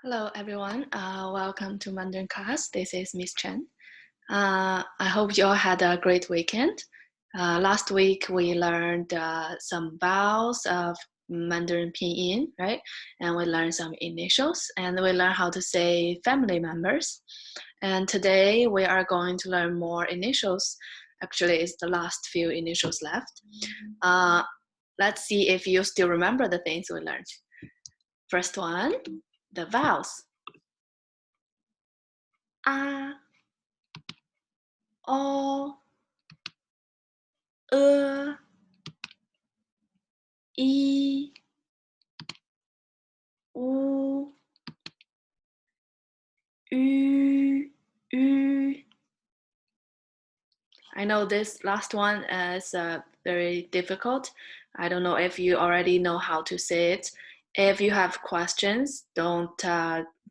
Hello, everyone. Welcome to Mandarin class. This is Miss Chen. I hope you all had a great weekend. Last week, we learned some vowels of Mandarin Pinyin, right? And we learned some initials, and we learned how to say family members. And today, we are going to learn more initials. Actually, it's the last few initials left. Let's see if you still remember the things we learned. First one, the vowels. A, O, E, I, U, Ü, Ü. I know this last one is very difficult. I don't know if you already know how to say it. If you have questions, don't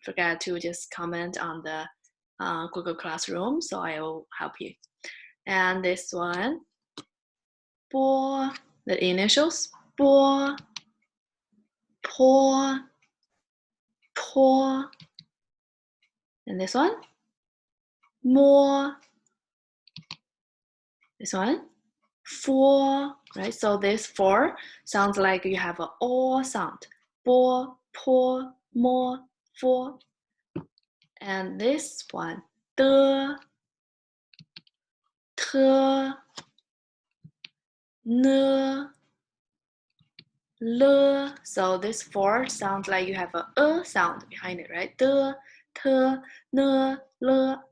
forget to just comment on the Google Classroom, so I will help you. And this one, 波, the initials, 波, 坡, 坡. And this one, 摸. This one, 佛, right? So this 4 sounds like you have an O sound. 波, 坡, 摸, 佛. And this one, 的, 特, 呢, le. So this 4 sounds like you have a sound behind it, right? 的, 特, 呢, le.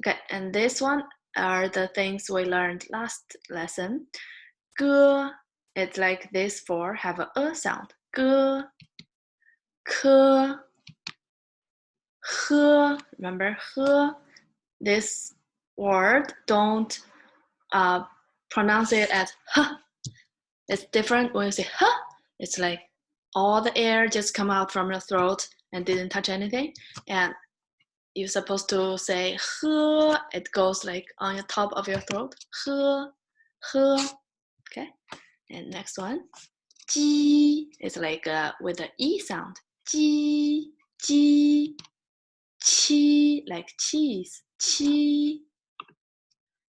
Okay, and this one are the things we learned last lesson. 歌, it's like this 4 have a sound. 歌, 科, 喝, remember 喝? This word, don't pronounce it as h. It's different when you say h. It's like all the air just come out from your throat and didn't touch anything. And you're supposed to say 喝, it goes like on the top of your throat. 喝, 喝. Okay, and next one. 鸡 is like with the E sound. 鸡, 鸡. 七 like cheese. 七.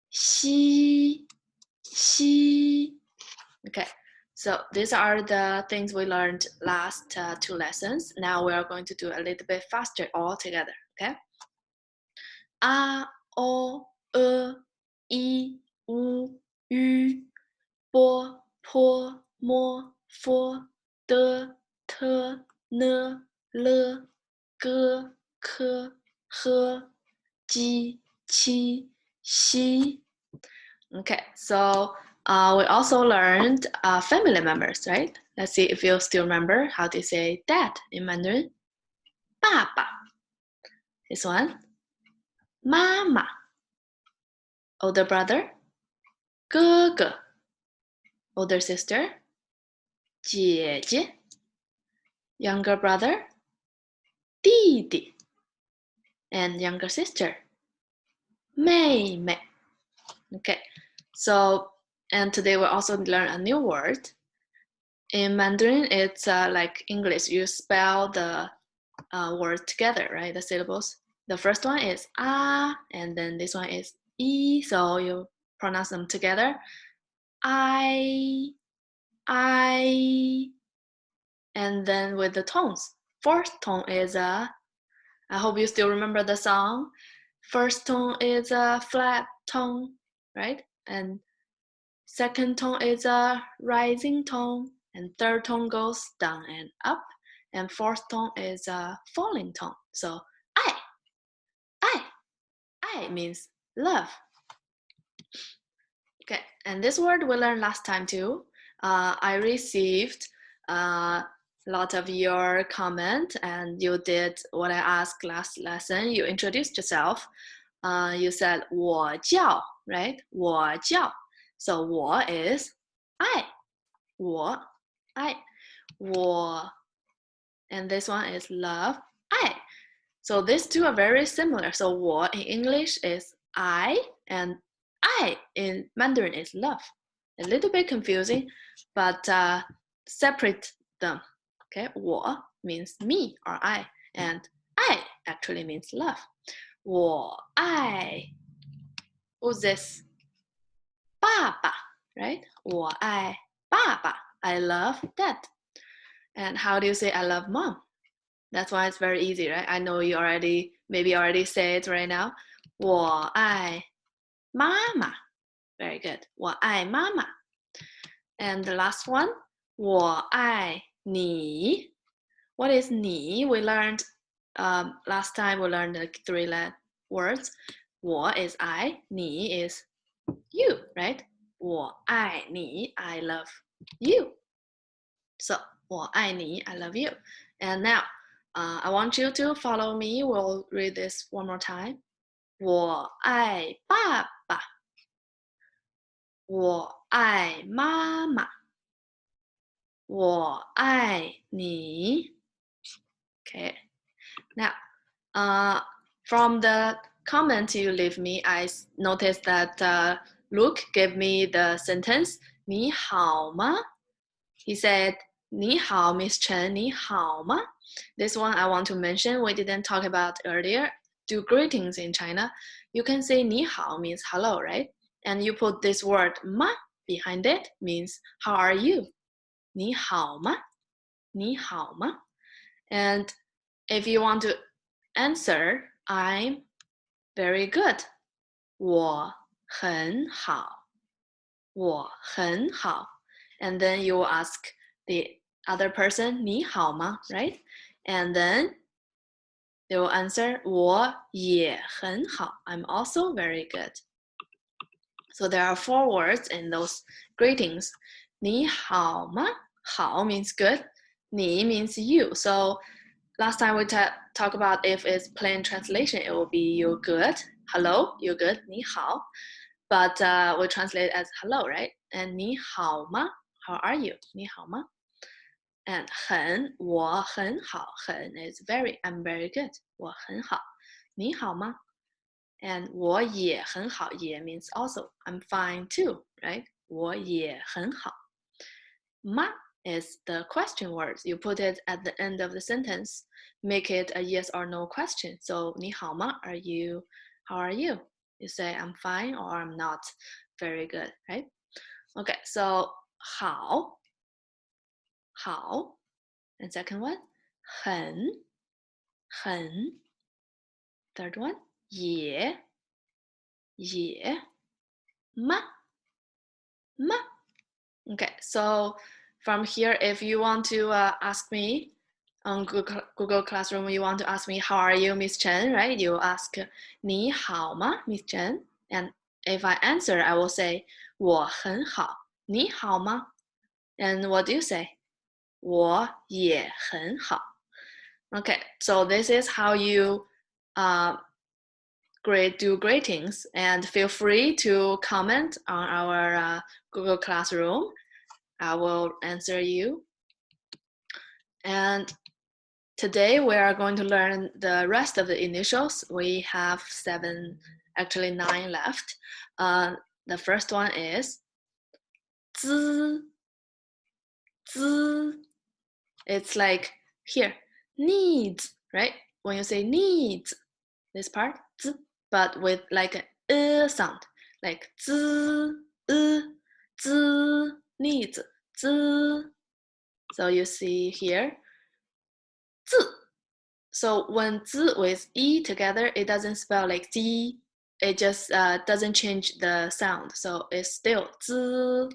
西, 西. Okay, so these are the things we learned last 2 lessons. Now we are going to do a little bit faster all together, okay? A, O, E, I, U, Ü, 波, 坡, 摸, 佛, 的, 特, 呢, le, 歌, 科, 喝, 鸡, 七, 西. Okay, so we also learned family members, right? Let's see if you still remember how to say dad in Mandarin. 爸爸. This one. 妈妈. Older brother. 哥哥. Older sister. 姐姐. Younger brother. 弟弟. And younger sister. 妹妹. Okay, so, and today we'll also learn a new word. In Mandarin, it's like English. You spell the word together, right? The syllables. The first one is a, and then this one is I, so you pronounce them together. I, and then with the tones. Fourth tone is a, I hope you still remember the song. First tone is a flat tone, right? And second tone is a rising tone, and third tone goes down and up, and fourth tone is a falling tone. So I means love. Okay, and this word we learned last time too. I received a lot of your comment, and you did what I asked last lesson. You introduced yourself. You said 我叫, right? 我叫. So 我 is I. 我 I. 我. And this one is love. I. So these two are very similar. So 我 in English is I, and I in Mandarin is love. A little bit confusing, but separate them. Okay, 我 means me or I, and actually means love. 我爱 who's this? 爸爸 right? 我爱爸爸 I love dad. And how do you say I love mom? That's why it's very easy, right? I know you maybe already say it right now. 我爱妈妈 Very good. 我爱妈妈 And the last one, 我爱你 What is 你? We learned last time we learned like 3 words. 我 is I, 你 is you, right? 我爱你 I love you. So 我爱你 I love you. And now I want you to follow me. We'll read this one more time. 我爱爸爸我爱妈妈我爱你 Okay. Now, from the comment you leave me, I noticed that Luke gave me the sentence 你好吗? He said 你好 Miss Chen 你好吗? This one I want to mention we didn't talk about earlier. Do greetings in China. You can say 你好 means hello, right? And you put this word 吗 behind it means how are you? 你好吗? 你好吗? And if you want to answer, I'm very good. 我很好我很好 And then you will ask the other person 你好吗 right? And then they will answer 我也很好 I'm also very good. So there are 4 words in those greetings. 你好吗 好 means good. 你 means you. So last time we talked about if it's plain translation, it will be you good. Hello, you good. 你好. But we translate as hello, right? And 你好吗 How are you? 你好吗 And 很我很好很 is very, I'm very good. 我很好你好吗 And 我也很好也 means also I'm fine too, right? 我也很好吗 is the question words. You put it at the end of the sentence. Make it a yes or no question. So 你好吗 How are you? You say I'm fine or I'm not very good, right? Okay, so 好 And second one 很 Third one 也 吗 Okay, so from here, if you want to ask me on Google Classroom, you want to ask me, how are you, Miss Chen, right? You ask, 你好吗, Miss Chen? And if I answer, I will say, 我很好你好吗 And what do you say? 我也很好 Okay, so this is how you do greetings, and feel free to comment on our Google Classroom. I will answer you. And today we are going to learn the rest of the initials. We have 9 left. The first one is z. It's like here, needs, right? When you say needs, this part, z, but with like a sound, like z, needs, z. So you see here, z. So when z with e together, it doesn't spell like z. It just doesn't change the sound. So it's still z,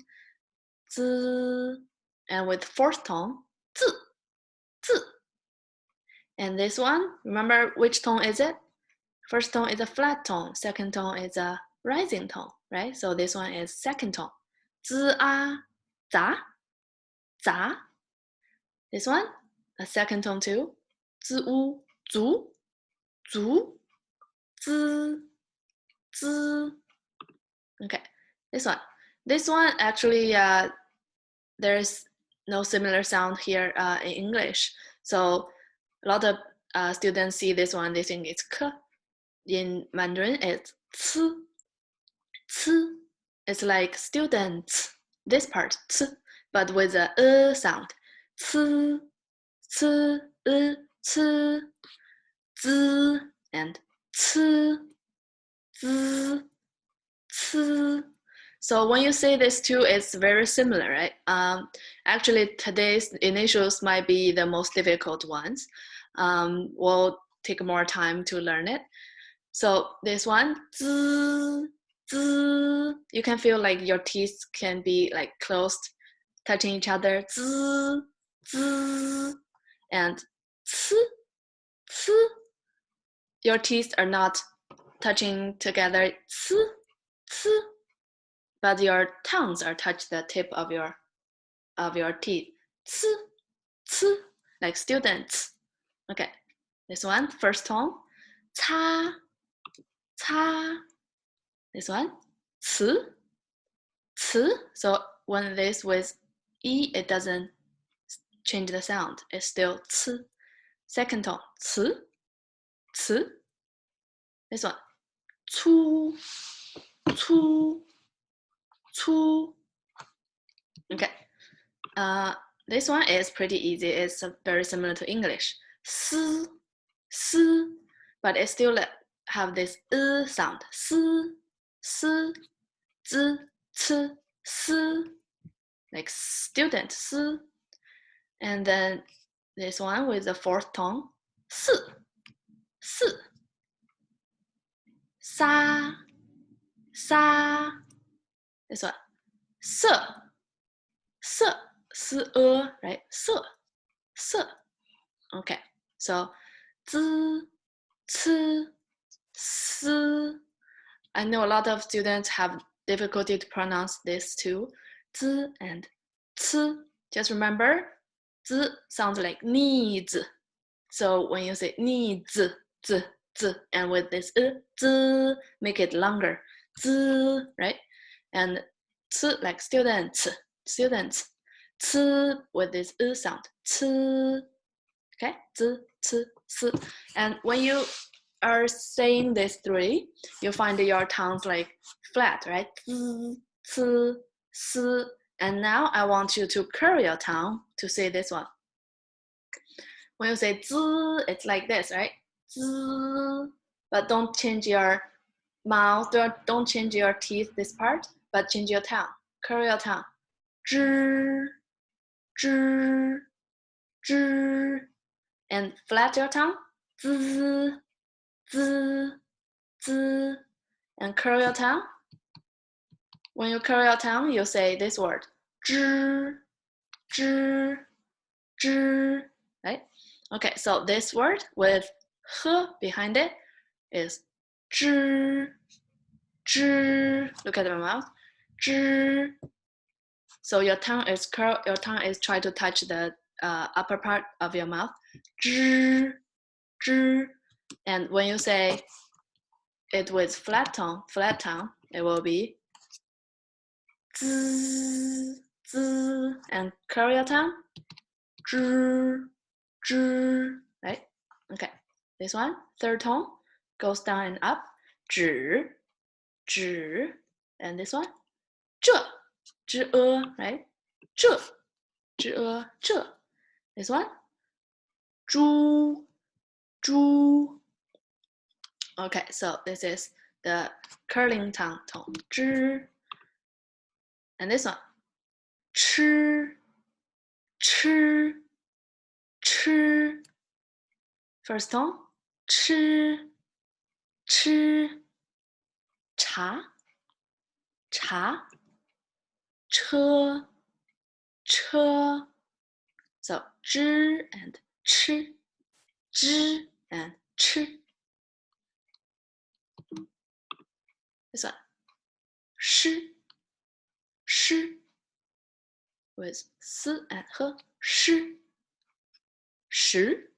and with fourth tone, z. And this one, remember which tone is it? First tone is a flat tone. Second tone is a rising tone, right? So this one is second tone. 滋啊杂 This one, a second tone too. 滋乌足 滋 Okay, this one. This one actually there's no similar sound here in English. So a lot of students see this one, they think it's k. In Mandarin, it's c. It's like students, this part, c, but with a sound. C, z and c, z, c. So when you say this too, it's very similar, right? Actually, today's initials might be the most difficult ones. We'll take more time to learn it. So this one, z, z, you can feel like your teeth can be like closed, touching each other. Z, z, and c, c. Your teeth are not touching together. C, c. But your tongues are touch the tip of your teeth. C, c, like students. Okay, this one, first tone. Ca, ca. This one, ci, ci. So when this with e, it doesn't change the sound. It's still ci. Second tone, ci, ci. This one, cu, cu, cu. Okay. This one is pretty easy. It's very similar to English. S, s, but it still have this sound. S, s, z, c, s, like student, s. And then this one with the fourth tone, s, s, sa, sa. This one, s, s, s, right? S, s. Okay, so z, c, s. I know a lot of students have difficulty to pronounce this too. Z and c. Just remember, z sounds like needs. So when you say needs, z, z, and with this z, make it longer. Z, right? And c like students, students. C with this sound. C. Okay, z, c, s. And when you are saying these three, you find your tongues like flat, right? Z, c, s. And now I want you to curl your tongue to say this one. When you say z, it's like this, right? Z, but don't change your mouth, don't change your teeth, this part, but change your tongue. Curl your tongue. Z, z, z. And flat your tongue. Z, z, z. And curl your tongue. When you curl your tongue, you say this word. Z, z, z. Right? Okay, so this word with h behind it is zhi, zhi. Look at my mouth. Zhi. So your tongue is curl. Your tongue is trying to touch the upper part of your mouth. Zhi, zhi. And when you say it with flat tongue, it will be z, z. And curl your tongue. Zhi, zhi. Right? Okay. This one, third tone, goes down and up. 指, 指. And this one, 这, 知, right? 这, 知, 这. This one, 猪, 猪. Okay, so this is the curling tongue tone. 知. And this one, 吃, 吃, 吃. First tone, 吃, 吃. 茶, 茶. 车, 车. So 知 and 吃, 知 and 吃. This one, 诗, 诗. With s and h, 诗. 时,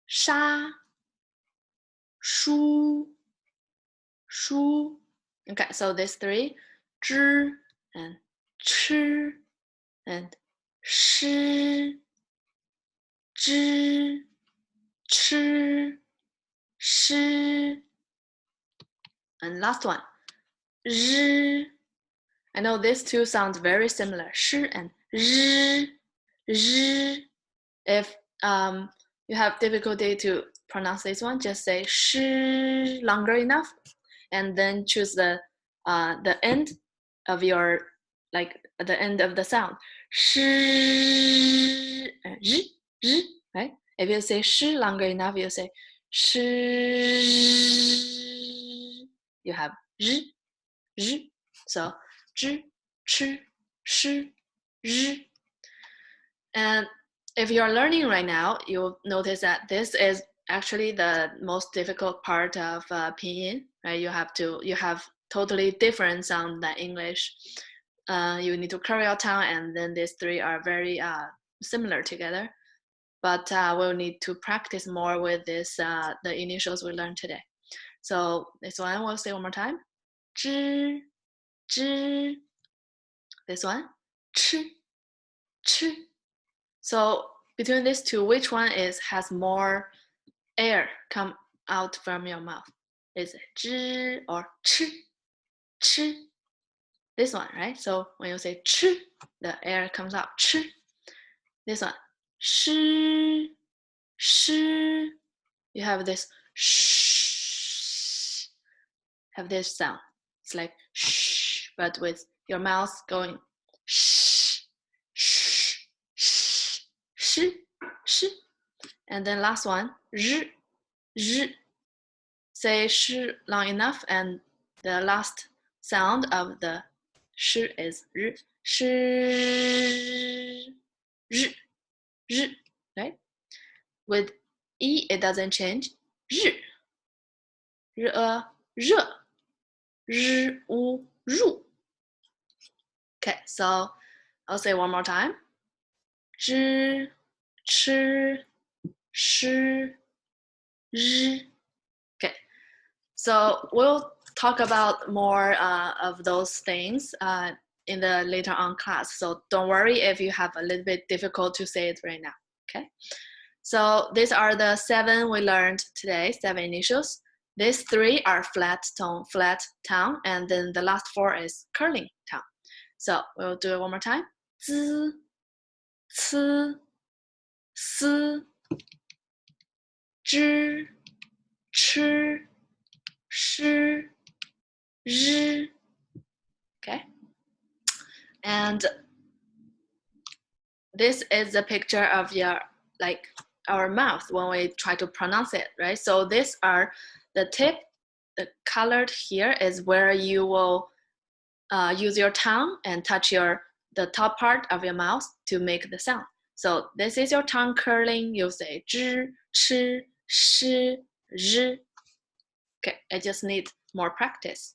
沙, 书, 书. Okay, so these three, 知 and 吃 and 诗, 知, 吃, 诗. And last one, 日. I know these two sound very similar, 诗 and 日, 日. If you have difficulty to pronounce this one, just say sh longer enough, and then choose the end of your, like the end of the sound. Sh, right? If you say sh longer enough, you say sh. You have z. So zh, ch, sh, z. And if you're learning right now, you'll notice that this is actually the most difficult part of pinyin, right? You have totally different sound than English. You need to curl your tongue, and then these three are very similar together. But we'll need to practice more with this, the initials we learned today. So this one, we'll say one more time. Zh, zh. This one, ch, ch. So between these two, which one has more air come out from your mouth? Is it zh or ch? Ch. This one, right? So when you say ch, the air comes out. Ch. This one, sh, sh. You have this sh. Have this sound. It's like sh, but with your mouth going sh, sh, sh, sh, sh. And then last one, zh, zh. Say sh long enough, and the last sound of the sh is r. Sh, zh, zh, right? With e, it doesn't change. R, r, r, u, ru. Okay, so I'll say one more time. Zh, ch, sh, z. Okay, so we'll talk about more of those things in the later on class. So don't worry if you have a little bit difficult to say it right now. Okay, so these are the 7 we learned today, 7 initials. These 3 are flat tone, flat tongue, and then the last 4 is curling tongue. So we'll do it one more time. Z, c, s, zh, ch, sh, zh. Okay. And this is a picture of our mouth when we try to pronounce it, right? So these are the tip, the colored here is where you will use your tongue and touch the top part of your mouth to make the sound. So this is your tongue curling. You say zh, ch, sh, zh. Okay, I just need more practice.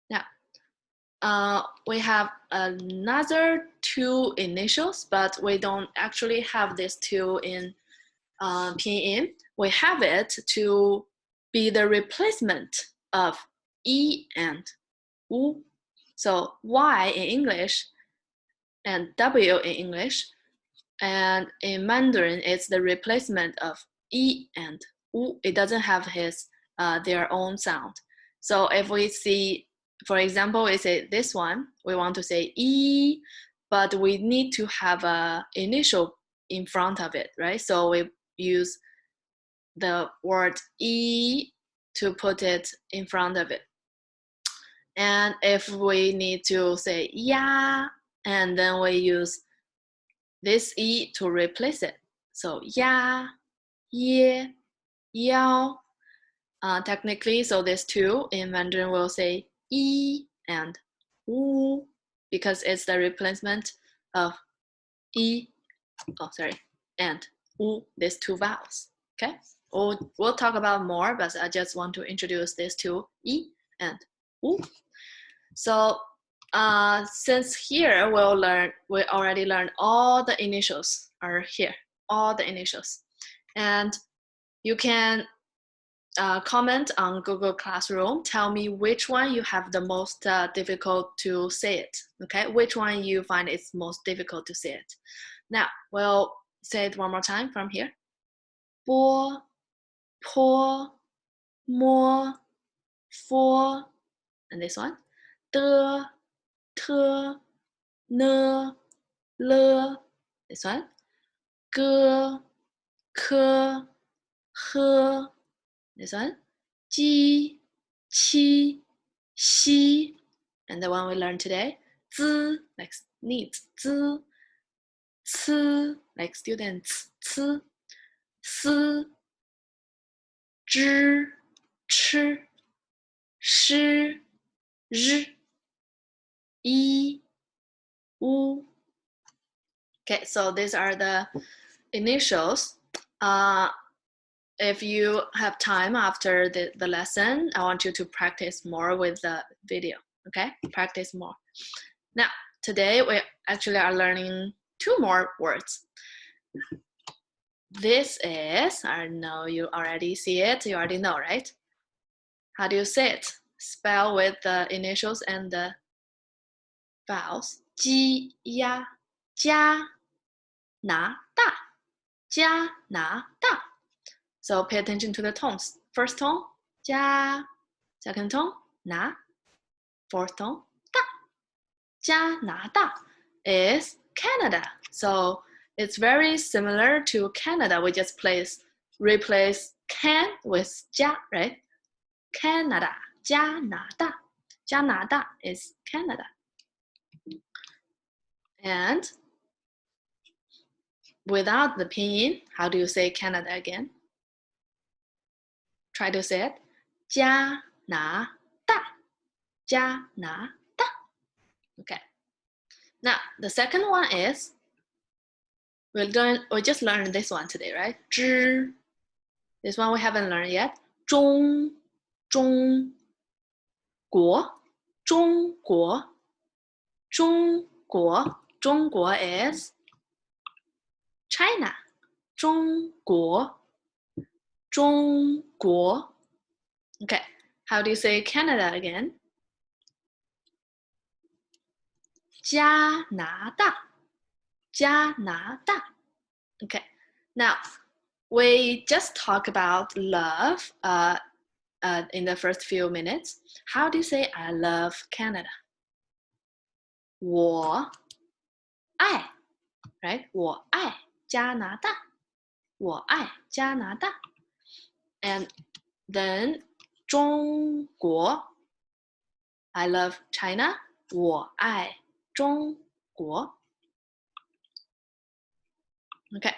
Now, we have another 2 initials, but we don't actually have these 2 in pinyin. We have it to be the replacement of e and u. So y in English and w in English, and in Mandarin, it's the replacement of e and u. It doesn't have their own sound. So if we see, for example, we say this one, we want to say e, but we need to have an initial in front of it, right? So we use the word e to put it in front of it. And if we need to say ya, and then we use this e to replace it. So ya, ye, yao. Technically, so these 2 in Mandarin will say yi and wu because it's the replacement of yi, and wu, these 2 vowels. Okay, we'll talk about more, but I just want to introduce these 2, yi and wu. So since here we already learned all the initials are here, all the initials, and you can comment on Google Classroom. Tell me which one you have the most difficult to say it. Okay, which one you find it's most difficult to say it. Now we'll say it one more time from here. 波, 坡, 摸, 佛, and this one. 的, 特, 呢, le, this one. 歌、科、喝。This one, 鸡、七、西。And the one we learned today, 资 like needs, 资、吃 like students, 吃、思、知、吃、诗、日、一、乌。Okay, so these are the initials. If you have time after the lesson, I want you to practice more with the video, okay? Practice more. Now, today we actually are learning 2 more words. This is, I know you already see it, you already know, right? How do you say it? Spell with the initials and the vowels. 鸡鸭加拿大加拿大 So pay attention to the tones. First tone, 加 Second tone, 拿 Fourth tone, 大加拿大 is Canada. So it's very similar to Canada. We just replace can with 加, right? Canada, 加拿大加拿大 is Canada. And without the pinyin, how do you say Canada again? Try to say it. 加拿大加拿大 Okay. Now, the second one is, we just learned this one today, right? 知 This one we haven't learned yet. 中国中国 is China. 中国 Okay, how do you say Canada again? 加拿大 Okay, now we just talked about love in the first few minutes. How do you say I love Canada? 我爱 right? 我爱加拿大我爱加拿大 And then 中国 I love China 我爱中国 Okay,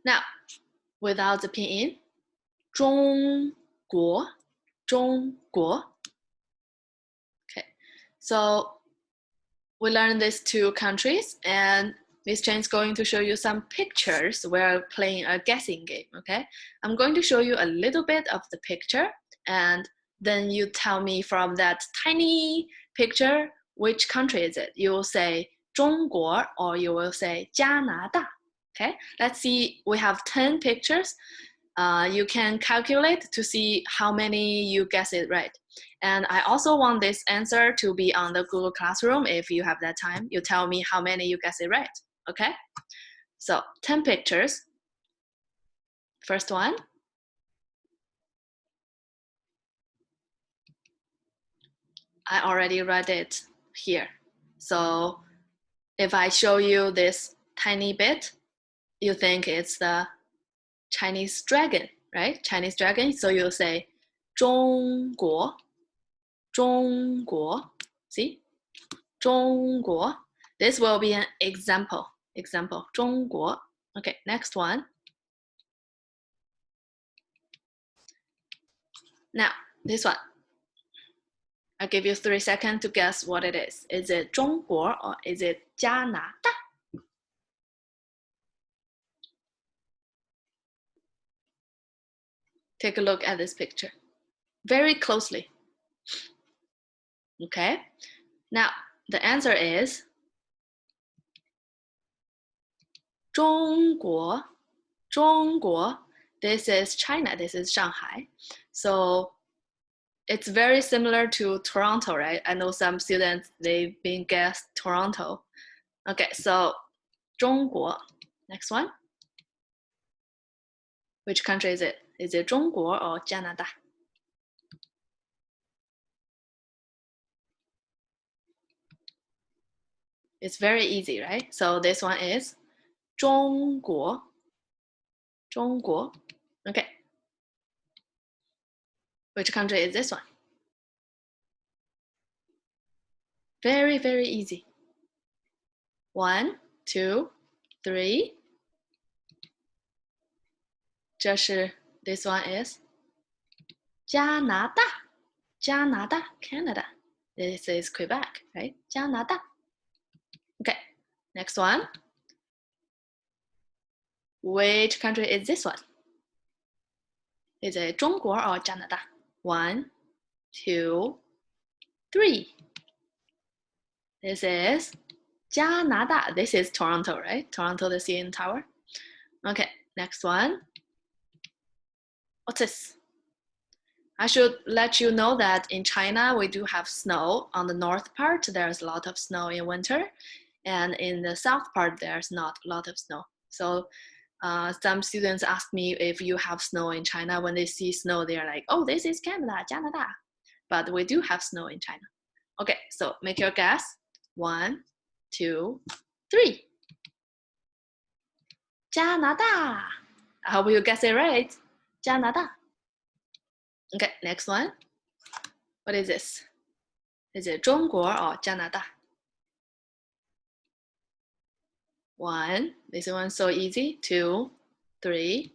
now without the pinyin 中国 Okay, so we learned these 2 countries and Miss Chen is going to show you some pictures. We're playing a guessing game, okay? I'm going to show you a little bit of the picture and then you tell me from that tiny picture which country is it. You will say 中国 or you will say 加拿大 Okay, let's see, we have 10 pictures. You can calculate to see how many you guess it right. And I also want this answer to be on the Google Classroom. If you have that time, you tell me how many you guess it right, okay? So 10 pictures. First one. I already read it here. So if I show you this tiny bit, you think it's the Chinese dragon, right? Chinese dragon. So you'll say 中国 See? 中国 This will be an example. 中国 Okay, next one. Now, this one. I'll give you 3 seconds to guess what it is. Is it 中国 or is it 加拿大? Take a look at this picture very closely. Okay, now the answer is 中国 This is China, this is Shanghai. So it's very similar to Toronto, right? I know some students, they've been guessed Toronto. Okay, so 中国 Next one. Which country is it? Is it 中国 or 加拿大? It's very easy, right? So this one is 中国中国. Okay. Which country is this one? Very, very easy. 1, 2, 3. 这是 this one is 加拿大. 加拿大 Canada. This is Quebec, right? 加拿大. Okay, next one. Which country is this one? Is it 中国 or 加拿大? 1, 2, 3. This is 加拿大. This is Toronto, right? Toronto, the CN Tower. Okay, next one. What's this? I should let you know that in China, we do have snow. On the north part, there's a lot of snow in winter. And in the south part, there's not a lot of snow. So some students ask me if you have snow in China. When they see snow, they're like, oh, this is Canada, 加拿大. But we do have snow in China. Okay, so make your guess. 1, 2, 3. 加拿大. I hope you guess it right. 加拿大. Okay, next one. What is this? Is it 中国 or 加拿大? 1, this one's so easy. 2, 3.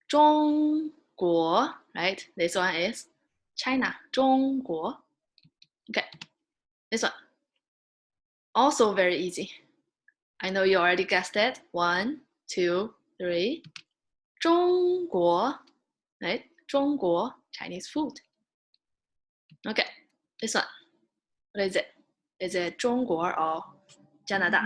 中国, right? This one is China. 中国. Okay, this one. Also very easy. I know you already guessed it. 1, 2, 3. 中国, right? 中国, Chinese food. Okay, this one. What is it? Is it 中国 or 加拿大?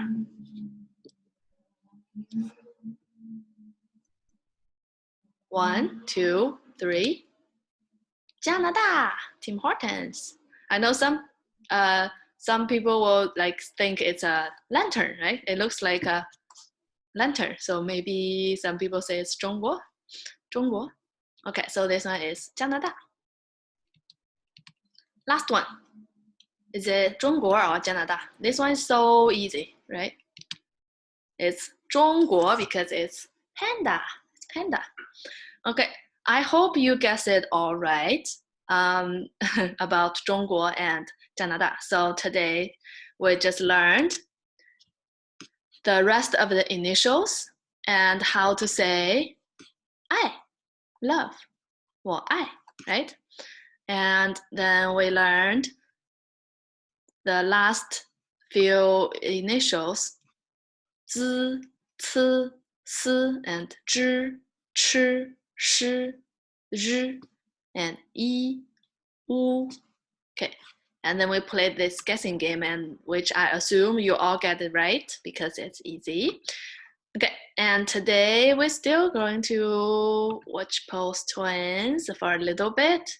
One, 2, 3. 加拿大, Tim Hortons. I know some people will like think it's a lantern, right? It looks like a lantern. So maybe some people say it's 中国. 中国. Okay, so this one is 加拿大. Last one. Is it 中国 or 加拿大? This one is so easy, right? It's 中国 because it's panda. It's panda. Okay, I hope you guessed it all right about 中国 and 加拿大. So today we just learned the rest of the initials and how to say 爱, love, 我爱, right? And then we learned the last few initials 滋, 呲, 思, and 知, 吃, 诗, 日, and 一, 乌. Okay, and then we played this guessing game, and which I assume you all get it right because it's easy. Okay, and today we're still going to watch Post Twins for a little bit.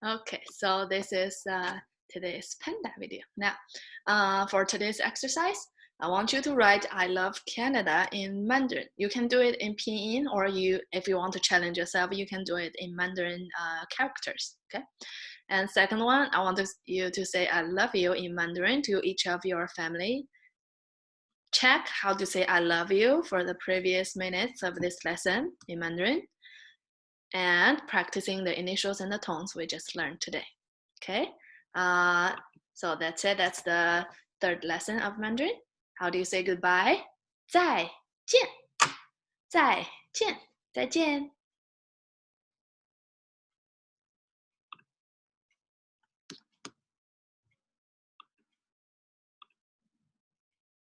Okay, so this is today's panda video. Now, for today's exercise, I want you to write I love Canada in Mandarin. You can do it in Pinyin, or if you want to challenge yourself, you can do it in Mandarin characters, okay? And second one, I want you to say I love you in Mandarin to each of your family. Check how to say I love you for the previous minutes of this lesson in Mandarin. And practicing the initials and the tones we just learned today. Okay, so that's it. That's the third lesson of Mandarin. How do you say goodbye? 再见，再见，再见。